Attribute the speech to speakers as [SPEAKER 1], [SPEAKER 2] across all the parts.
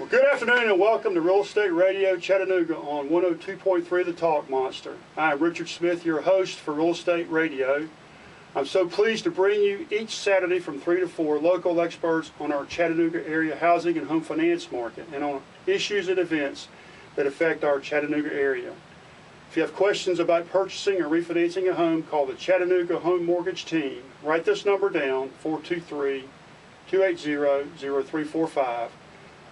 [SPEAKER 1] Well, good afternoon and welcome to Real Estate Radio Chattanooga on 102.3 The Talk Monster. I am Richard Smith, your host for Real Estate Radio. I'm so pleased to bring you each Saturday from 3 to 4 local experts on our Chattanooga area housing and home finance market and on issues and events that affect our Chattanooga area. If you have questions about purchasing or refinancing a home, call the Chattanooga Home Mortgage Team. Write this number down, 423-280-0345.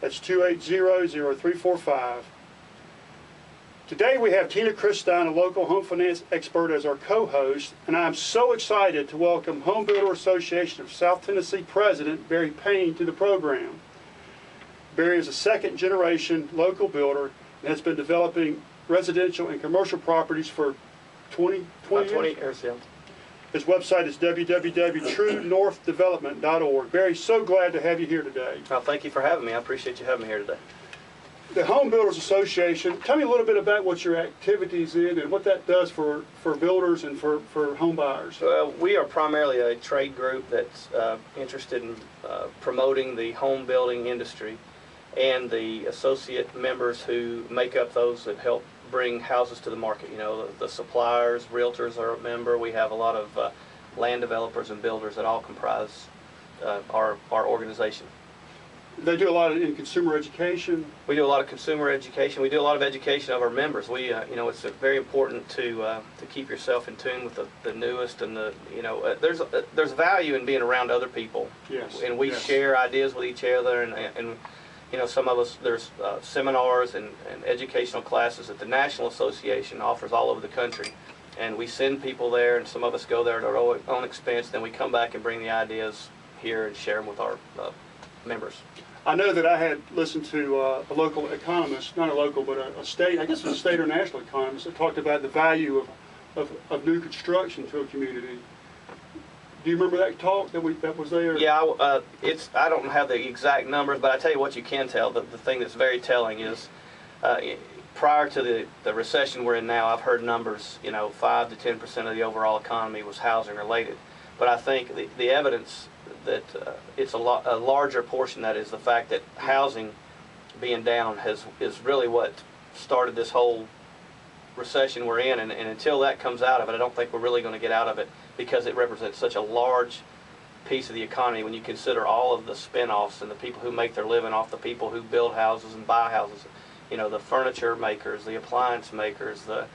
[SPEAKER 1] That's 280-0345. Today we have Tina Christine, a local home finance expert, as our co-host, and I'm so excited to welcome Home Builder Association of South Tennessee President Barry Payne to the program. Barry is a second-generation local builder and has been developing residential and commercial properties for 20 years. Yeah. His website is www.truenorthdevelopment.org. Barry, so glad to have you here today.
[SPEAKER 2] Well, thank you for having me. I appreciate you having me here today.
[SPEAKER 1] The Home Builders Association, tell me a little bit about what your activities in and what that does for builders and for home buyers.
[SPEAKER 2] Well, we are primarily a trade group that's interested in promoting the home building industry and the associate members who make up those that help bring houses to the market. You know, the suppliers, realtors are a member. We have a lot of land developers and builders that all comprise our organization.
[SPEAKER 1] They do a lot in consumer education.
[SPEAKER 2] We do a lot of consumer education. We do a lot of education of our members. We, you know, it's very important to keep yourself in tune with the newest and there's value in being around other people.
[SPEAKER 1] Yes.
[SPEAKER 2] And we share ideas with each other and you know, some of us, there's seminars and educational classes that the National Association offers all over the country. And we send people there, and some of us go there at our own expense. Then we come back and bring the ideas here and share them with our members.
[SPEAKER 1] I know that I had listened to a local economist, not a local, but a state, I guess it's a state or national economist, that talked about the value of new construction to a community. Do you remember that talk that was there?
[SPEAKER 2] Yeah, I don't have the exact numbers, but I tell you what you can tell. The thing that's very telling is prior to the recession we're in now, I've heard numbers, you know, 5 to 10% of the overall economy was housing related. But I think the evidence that it's a larger portion that is the fact that housing being down is really what started this whole recession we're in, and until that comes out of it, I don't think we're really going to get out of it, because it represents such a large piece of the economy when you consider all of the spin-offs and the people who make their living off the people who build houses and buy houses. You know, the furniture makers, the appliance makers, the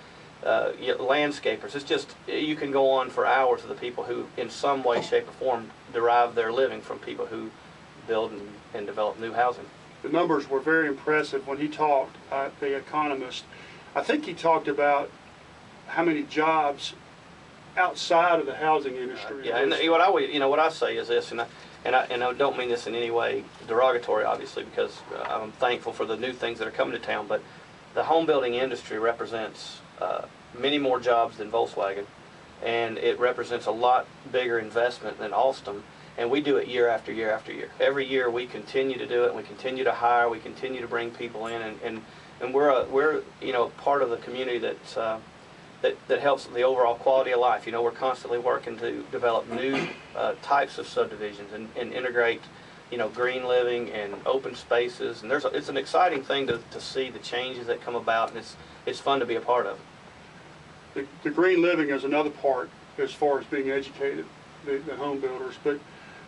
[SPEAKER 2] landscapers. It's just, you can go on for hours of the people who in some way, shape, or form derive their living from people who build and develop new housing.
[SPEAKER 1] The numbers were very impressive when he talked, the economist. I think he talked about how many jobs outside of the housing industry.
[SPEAKER 2] Yeah, and what I say is this, and I don't mean this in any way derogatory, obviously, because I'm thankful for the new things that are coming to town, but the home building industry represents many more jobs than Volkswagen, and it represents a lot bigger investment than Alstom, and we do it year after year after year. Every year we continue to do it, and we continue to hire, we continue to bring people in, and we're you know, part of the community that helps the overall quality of life. You know, we're constantly working to develop new types of subdivisions and integrate, you know, green living and open spaces. And it's an exciting thing to see the changes that come about, and it's fun to be a part of.
[SPEAKER 1] The green living is another part as far as being educated, the home builders. But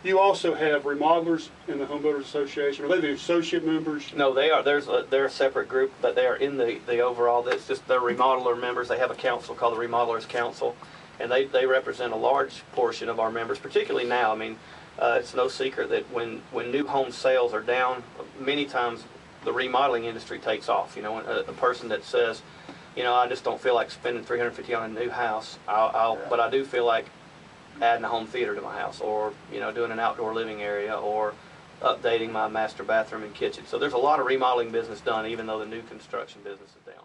[SPEAKER 1] you also have remodelers in the Home Builders Association. Are they the associate members?
[SPEAKER 2] No, they are. They're a separate group, but they are in the overall. It's just they're remodeler members. They have a council called the Remodelers Council, and they represent a large portion of our members, particularly now. I mean, it's no secret that when new home sales are down, many times the remodeling industry takes off. You know, a person that says, you know, I just don't feel like spending $350 on a new house, but I do feel like adding a home theater to my house, or, you know, doing an outdoor living area, or updating my master bathroom and kitchen. So there's a lot of remodeling business done, even though the new construction business is down.